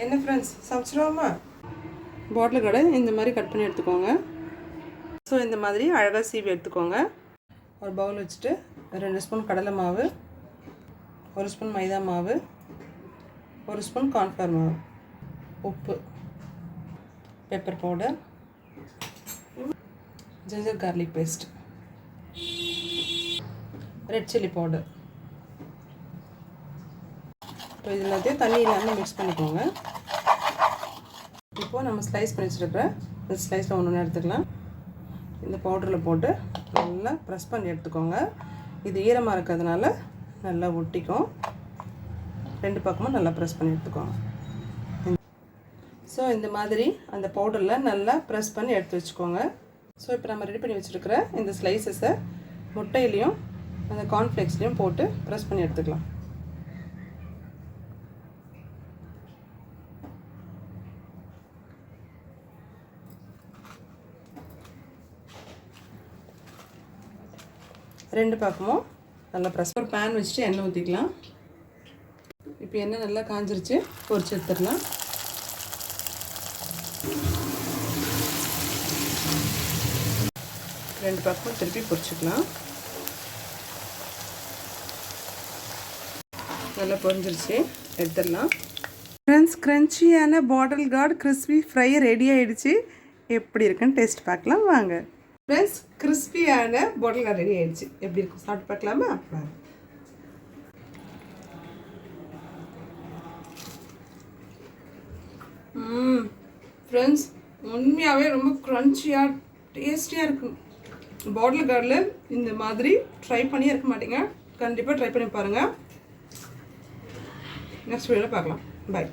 என்ன ஃப்ரெண்ட்ஸ் சமைச்சிருவோமா? பாட்டில் கடை இந்த மாதிரி கட் பண்ணி எடுத்துக்கோங்க. ஸோ இந்த மாதிரி அழகாக சீவி எடுத்துக்கோங்க. ஒரு பவுல் வச்சுட்டு 2 ஸ்பூன் கடலை மாவு, 1 ஸ்பூன் மைதா மாவு, 1 ஸ்பூன் கார்ன்ஃப்ளவர் மாவு, உப்பு, pepper powder, ginger garlic paste, red chilli powder. இப்போ இது எல்லாத்தையும் தண்ணி இல்லாமல் மிக்ஸ் பண்ணிக்கோங்க. இப்போது நம்ம ஸ்லைஸ் பண்ணி வச்சுருக்கிற இந்த ஸ்லைஸில் ஒன்று எடுத்துக்கலாம். இந்த பவுடரில் போட்டு நல்லா ப்ரெஸ் பண்ணி எடுத்துக்கோங்க. இது ஈரமாக இருக்கிறதுனால நல்லா ஒட்டிக்கும். 2 பக்கமும் நல்லா ப்ரெஸ் பண்ணி எடுத்துக்கோங்க. ஸோ இந்த மாதிரி அந்த பவுடரில் நல்லா ப்ரெஸ் பண்ணி எடுத்து வச்சுக்கோங்க. ஸோ இப்போ நம்ம ரெடி பண்ணி வச்சுருக்கிற இந்த ஸ்லைசஸை முட்டையிலையும் அந்த கார்ன்ஃப்ளேக்ஸ்லையும் போட்டு ப்ரெஸ் பண்ணி எடுத்துக்கலாம். ரெண்டு பக்கமும் நல்லா ப்ரெஸ். ஒரு பேன் வச்சுட்டு எண்ணெய் ஊற்றிக்கலாம். இப்போ எண்ணெய் நல்லா காஞ்சிருச்சு, பொரிச்சு எடுத்துடலாம். ரெண்டு பக்கமும் திருப்பி பொரிச்சுக்கலாம். நல்லா பொரிஞ்சிருச்சு, எடுத்துடலாம். ஃப்ரெண்ட்ஸ், க்ரன்ச்சியான பாட்டில் கார்டு கிறிஸ்பி ஃப்ரை ரெடி ஆகிடுச்சு. எப்படி இருக்குன்னு டேஸ்ட் பார்க்கலாம் வாங்க. ஃப்ரெண்ட்ஸ், கிறிஸ்பியான பாட்டில் கார்டு ரெடி ஆகிடுச்சு. எப்படி இருக்கும் சாப்பிட்டு பார்க்கலாமா? ஃப்ரெண்ட்ஸ், உண்மையாகவே ரொம்ப க்ரன்ச்சியாக டேஸ்டியாக இருக்கும். பாட்டில் கார்டில் இந்த மாதிரி ட்ரை பண்ணியே இருக்க மாட்டீங்க. கண்டிப்பாக ட்ரை பண்ணி பாருங்கள். நெக்ஸ்ட் வீடியோவில் பார்க்கலாம். பாய்.